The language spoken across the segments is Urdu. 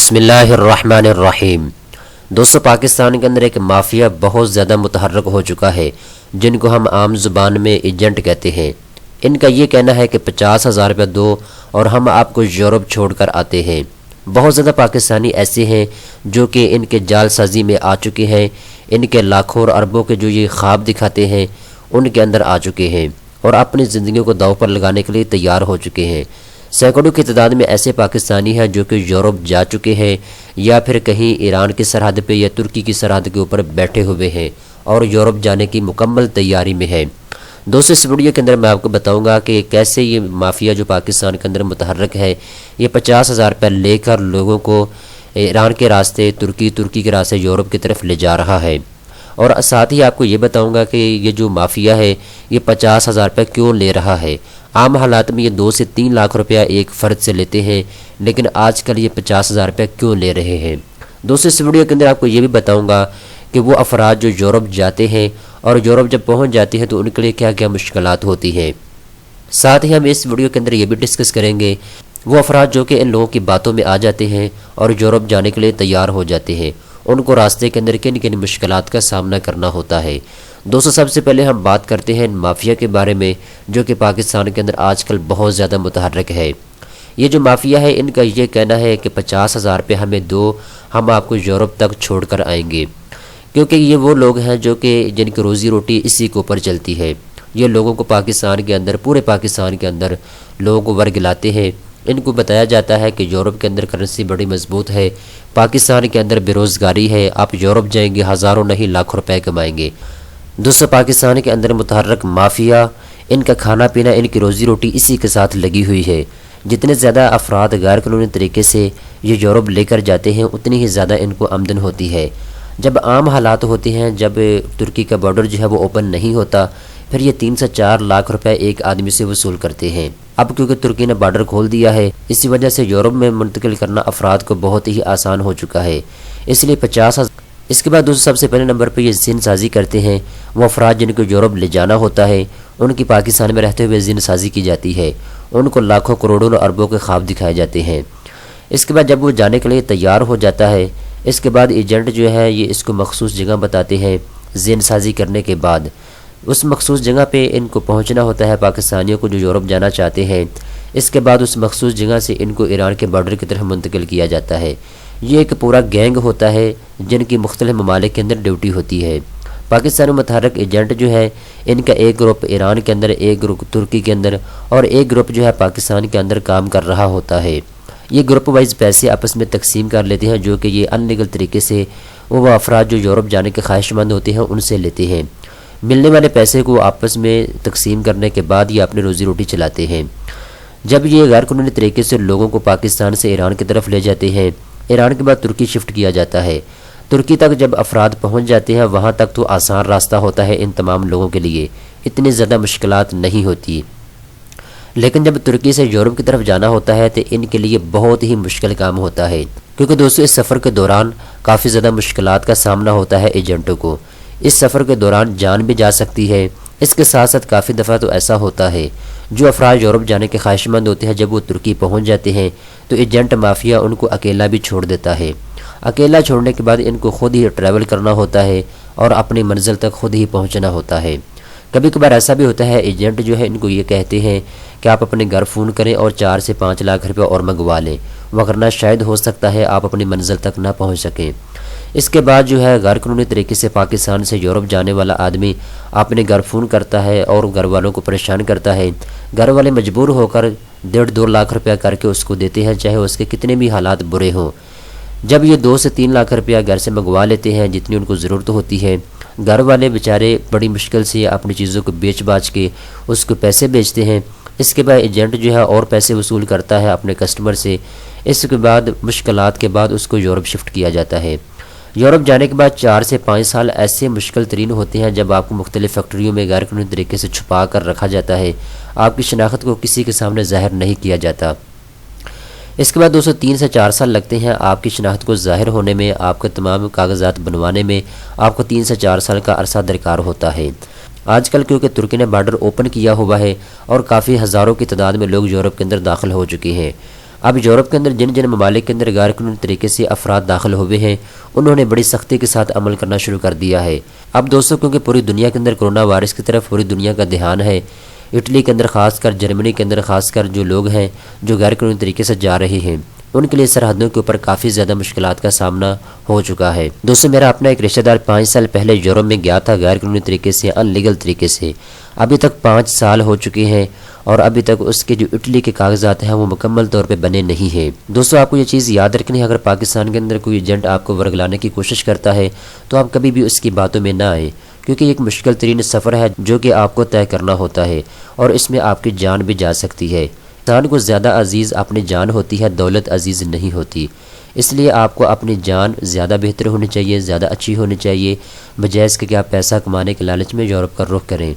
بسم اللہ الرحمن الرحیم۔ دوستو، پاکستان کے اندر ایک مافیا بہت زیادہ متحرک ہو چکا ہے جن کو ہم عام زبان میں ایجنٹ کہتے ہیں۔ ان کا یہ کہنا ہے کہ 50,000 روپے دو اور ہم آپ کو یورپ چھوڑ کر آتے ہیں۔ بہت زیادہ پاکستانی ایسے ہیں جو کہ ان کے جال سازی میں آ چکے ہیں، ان کے لاکھوں اور اربوں کے جو یہ خواب دکھاتے ہیں ان کے اندر آ چکے ہیں اور اپنی زندگیوں کو داؤ پر لگانے کے لیے تیار ہو چکے ہیں۔ سینکڑوں کی تعداد میں ایسے پاکستانی ہیں جو کہ یورپ جا چکے ہیں یا پھر کہیں ایران کی سرحد پہ یا ترکی کی سرحد کے اوپر بیٹھے ہوئے ہیں اور یورپ جانے کی مکمل تیاری میں ہے۔ دوستو، اس ویڈیو کے اندر میں آپ کو بتاؤں گا کہ کیسے یہ مافیا جو پاکستان کے اندر متحرک ہے یہ 50,000 روپے لے کر لوگوں کو ایران کے راستے ترکی کے راستے یورپ کی طرف لے جا رہا ہے۔ اور ساتھ ہی آپ کو یہ بتاؤں گا کہ یہ جو مافیا ہے یہ 50,000 روپے کیوں لے رہا ہے۔ عام حالات میں یہ 2 سے 3 لاکھ روپیہ ایک فرد سے لیتے ہیں، لیکن آج کل یہ 50,000 روپے کیوں لے رہے ہیں۔ دوستو، اس ویڈیو کے اندر آپ کو یہ بھی بتاؤں گا کہ وہ افراد جو یورپ جاتے ہیں اور یورپ جب پہنچ جاتے ہیں تو ان کے لیے کیا کیا مشکلات ہوتی ہیں۔ ساتھ ہی ہم اس ویڈیو کے اندر یہ بھی ڈسکس کریں گے وہ افراد جو کہ ان لوگوں کی باتوں میں آ جاتے ہیں اور یورپ جانے کے لیے تیار ہو جاتے ہیں، ان کو راستے کے اندر کن کن مشکلات کا سامنا کرنا ہوتا ہے۔ دوستو، سب سے پہلے ہم بات کرتے ہیں مافیا کے بارے میں جو کہ پاکستان کے اندر آج کل بہت زیادہ متحرک ہے۔ یہ جو مافیا ہے ان کا یہ کہنا ہے کہ 50,000 روپے ہمیں دو، ہم آپ کو یورپ تک چھوڑ کر آئیں گے، کیونکہ یہ وہ لوگ ہیں جو کہ جن کی روزی روٹی اسی کے اوپر چلتی ہے۔ یہ لوگوں کو پاکستان کے اندر، پورے پاکستان کے اندر لوگوں کو ورگلاتے ہیں۔ ان کو بتایا جاتا ہے کہ یورپ کے اندر کرنسی بڑی مضبوط ہے، پاکستان کے اندر بے روزگاری ہے، آپ یورپ جائیں گے ہزاروں نہیں لاکھ روپے کمائیں گے۔ دوستو، پاکستان کے اندر متحرک مافیا، ان کا کھانا پینا، ان کی روزی روٹی اسی کے ساتھ لگی ہوئی ہے۔ جتنے زیادہ افراد غیر قانونی طریقے سے یہ یورپ لے کر جاتے ہیں اتنی ہی زیادہ ان کو آمدن ہوتی ہے۔ جب عام حالات ہوتے ہیں، جب ترکی کا بارڈر جو ہے وہ اوپن نہیں ہوتا، پھر یہ 3 سے 4 لاکھ روپے ایک آدمی سے وصول کرتے ہیں۔ اب کیونکہ ترکی نے بارڈر کھول دیا ہے، اسی وجہ سے یورپ میں منتقل کرنا افراد کو بہت ہی آسان ہو چکا ہے، اس لیے 50,000۔ اس کے بعد دوستو، سب سے پہلے نمبر پہ یہ زن سازی کرتے ہیں۔ وہ افراد جن کو یورپ لے جانا ہوتا ہے ان کی پاکستان میں رہتے ہوئے زن سازی کی جاتی ہے، ان کو لاکھوں کروڑوں اور اربوں کے خواب دکھائے جاتے ہیں۔ اس کے بعد جب وہ جانے کے لیے تیار ہو جاتا ہے، اس کے بعد ایجنٹ جو ہے یہ اس کو مخصوص جگہ بتاتے ہیں۔ زن سازی کرنے کے بعد اس مخصوص جگہ پہ ان کو پہنچنا ہوتا ہے، پاکستانیوں کو جو یورپ جانا چاہتے ہیں۔ اس کے بعد اس مخصوص جگہ سے ان کو ایران کے بارڈر کی طرف منتقل کیا جاتا ہے۔ یہ ایک پورا گینگ ہوتا ہے جن کی مختلف ممالک کے اندر ڈیوٹی ہوتی ہے۔ پاکستانی متحرک ایجنٹ جو ہے ان کا ایک گروپ ایران کے اندر، ایک گروپ ترکی کے اندر اور ایک گروپ جو ہے پاکستان کے اندر کام کر رہا ہوتا ہے۔ یہ گروپ وائز پیسے آپس میں تقسیم کر لیتے ہیں جو کہ یہ ان لیگل طریقے سے وہ افراد جو یورپ جانے کے خواہش مند ہوتے ہیں ان سے لیتے ہیں۔ ملنے والے پیسے کو آپس میں تقسیم کرنے کے بعد یہ اپنی روزی روٹی چلاتے ہیں۔ جب یہ غیر قانونی طریقے سے لوگوں کو پاکستان سے ایران کی طرف لے جاتے ہیں، ایران کے بعد ترکی شفٹ کیا جاتا ہے۔ ترکی تک جب افراد پہنچ جاتے ہیں وہاں تک تو آسان راستہ ہوتا ہے ان تمام لوگوں کے لیے، اتنی زیادہ مشکلات نہیں ہوتی، لیکن جب ترکی سے یورپ کی طرف جانا ہوتا ہے تو ان کے لیے بہت ہی مشکل کام ہوتا ہے، کیونکہ دوستو اس سفر کے دوران کافی زیادہ مشکلات کا سامنا ہوتا ہے ایجنٹوں کو۔ اس سفر کے دوران جان بھی جا سکتی ہے۔ اس کے ساتھ ساتھ کافی دفعہ تو ایسا ہوتا ہے جو افراد یورپ جانے کے خواہش مند ہوتے ہیں جب وہ ترکی پہنچ جاتے ہیں تو ایجنٹ مافیا ان کو اکیلا بھی چھوڑ دیتا ہے۔ اکیلا چھوڑنے کے بعد ان کو خود ہی ٹریول کرنا ہوتا ہے اور اپنی منزل تک خود ہی پہنچنا ہوتا ہے۔ کبھی کبھار ایسا بھی ہوتا ہے ایجنٹ جو ہے ان کو یہ کہتے ہیں کہ آپ اپنے گھر فون کریں اور 4 سے 5 لاکھ روپے اور منگوا لیں، وگرنہ شاید ہو سکتا ہے آپ اپنی منزل تک نہ پہنچ سکیں۔ اس کے بعد جو ہے غیر قانونی طریقے سے پاکستان سے یورپ جانے والا آدمی اپنے گھر فون کرتا ہے اور گھر والوں کو پریشان کرتا ہے۔ گھر والے مجبور ہو کر 1.5-2 لاکھ روپیہ کر کے اس کو دیتے ہیں، چاہے اس کے کتنے بھی حالات برے ہوں۔ جب یہ 2 سے 3 لاکھ روپیہ گھر سے منگوا لیتے ہیں جتنی ان کو ضرورت ہوتی ہے، گھر والے بیچارے بڑی مشکل سے اپنی چیزوں کو بیچ باچ کے اس کو پیسے بیچتے ہیں۔ اس کے بعد ایجنٹ جو ہے اور پیسے وصول کرتا ہے اپنے کسٹمر سے۔ اس کے بعد مشکلات کے بعد اس کو یورپ شفٹ کیا جاتا ہے۔ یورپ جانے کے بعد 4 سے 5 سال ایسے مشکل ترین ہوتے ہیں جب آپ کو مختلف فیکٹریوں میں غیر قانونی طریقے سے چھپا کر رکھا جاتا ہے، آپ کی شناخت کو کسی کے سامنے ظاہر نہیں کیا جاتا۔ اس کے بعد 3 سے 4 سال لگتے ہیں آپ کی شناخت کو ظاہر ہونے میں، آپ کے تمام کاغذات بنوانے میں آپ کو 3 سے 4 سال کا عرصہ درکار ہوتا ہے۔ آج کل کیونکہ ترکی نے بارڈر اوپن کیا ہوا ہے اور کافی ہزاروں کی تعداد میں لوگ یورپ کے اندر داخل ہو چکے ہیں، اب یورپ کے اندر جن جن ممالک کے اندر غیر قانونی طریقے سے افراد داخل ہوئے ہیں انہوں نے بڑی سختی کے ساتھ عمل کرنا شروع کر دیا ہے۔ اب دوستوں کیونکہ پوری دنیا کے اندر کرونا وائرس کی طرف پوری دنیا کا دھیان ہے، اٹلی کے اندر خاص کر، جرمنی کے اندر خاص کر جو لوگ ہیں جو غیر قانونی طریقے سے جا رہے ہیں ان کے لیے سرحدوں کے اوپر کافی زیادہ مشکلات کا سامنا ہو چکا ہے۔ دوستوں میرا اپنا ایک رشتہ دار 5 سال پہلے یورپ میں گیا تھا غیر قانونی طریقے سے، ان لیگل طریقے سے۔ ابھی تک 5 سال ہو چکے ہیں اور ابھی تک اس کے جو اٹلی کے کاغذات ہیں وہ مکمل طور پہ بنے نہیں ہیں۔ دوستوں آپ کو یہ چیز یاد رکھنی ہے، اگر پاکستان کے اندر کوئی ایجنٹ آپ کو ورگلانے کی کوشش کرتا ہے تو آپ کبھی بھی اس کی باتوں میں نہ آئیں، کیونکہ یہ ایک مشکل ترین سفر ہے جو کہ آپ کو طے کرنا ہوتا ہے اور اس میں آپ کی جان بھی جا سکتی ہے۔ انسان کو زیادہ عزیز اپنی جان ہوتی ہے، دولت عزیز نہیں ہوتی، اس لیے آپ کو اپنی جان زیادہ بہتر ہونی چاہیے، زیادہ اچھی ہونی چاہیے، بجائے اس کے کہ آپ پیسہ کمانے کے لالچ میں یورپ کا رخ کریں۔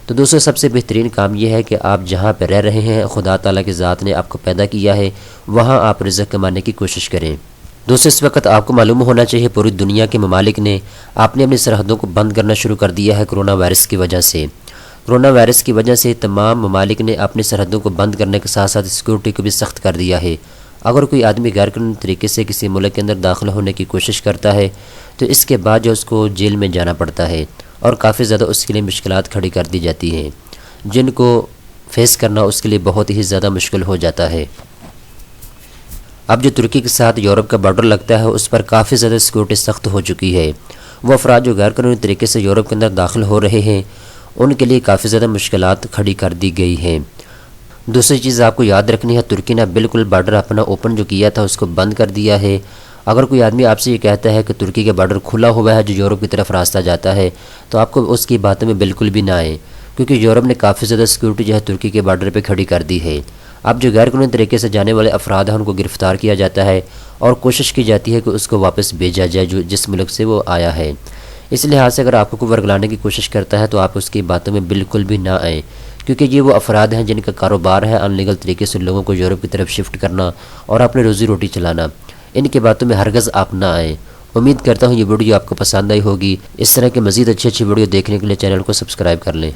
تو دوستوں سب سے بہترین کام یہ ہے کہ آپ جہاں پہ رہ رہے ہیں خدا تعالیٰ کی ذات نے آپ کو پیدا کیا ہے وہاں آپ رزق کمانے کی کوشش کریں۔ دوستوں اس وقت آپ کو معلوم ہونا چاہیے پوری دنیا کے ممالک نے اپنی سرحدوں کو بند کرنا شروع کر دیا ہے کرونا وائرس کی وجہ سے۔ کرونا وائرس کی وجہ سے تمام ممالک نے اپنی سرحدوں کو بند کرنے کے ساتھ ساتھ سیکورٹی کو بھی سخت کر دیا ہے۔ اگر کوئی آدمی غیر قانونی طریقے سے کسی ملک کے اندر داخل ہونے کی کوشش کرتا ہے تو اس کے بعد جو اس کو جیل میں جانا پڑتا ہے اور کافی زیادہ اس کے لیے مشکلات کھڑی کر دی جاتی ہیں جن کو فیس کرنا اس کے لیے بہت ہی زیادہ مشکل ہو جاتا ہے۔ اب جو ترکی کے ساتھ یورپ کا بارڈر لگتا ہے اس پر کافی زیادہ سیکورٹی سخت ہو چکی ہے۔ وہ افراد جو غیر قانونی طریقے سے یورپ کے اندر داخل ہو رہے ہیں ان کے لیے کافی زیادہ مشکلات کھڑی کر دی گئی ہیں۔ دوسری چیز آپ کو یاد رکھنی ہے، ترکی نے بالکل بارڈر اپنا اوپن جو کیا تھا اس کو بند کر دیا ہے۔ اگر کوئی آدمی آپ سے یہ کہتا ہے کہ ترکی کا بارڈر کھلا ہوا ہے جو یورپ کی طرف راستہ جاتا ہے تو آپ کو اس کی باتوں میں بالکل بھی نہ آئیں، کیونکہ یورپ نے کافی زیادہ سیکورٹی جو ہے ترکی کے بارڈر پہ کھڑی کر دی ہے۔ اب جو غیر قانونی طریقے سے جانے والے افراد ہیں ان کو گرفتار کیا جاتا ہے اور کوشش کی جاتی ہے کہ اس کو واپس بھیجا جائے جس ملک سے وہ آیا ہے۔ اس لحاظ سے اگر آپ کو کوئی ورگلانے کی کوشش کرتا ہے تو آپ اس کی باتوں میں بالکل بھی نہ آئیں، کیونکہ یہ وہ افراد ہیں جن کا کاروبار ہے ان لیگل طریقے سے لوگوں کو یورپ کی طرف شفٹ کرنا اور اپنے روزی روٹی چلانا۔ ان کی باتوں میں ہرگز آپ نہ آئیں۔ امید کرتا ہوں یہ ویڈیو آپ کو پسند آئی ہوگی۔ اس طرح کے مزید اچھی ویڈیو دیکھنے کے لیے چینل کو سبسکرائب کر لیں۔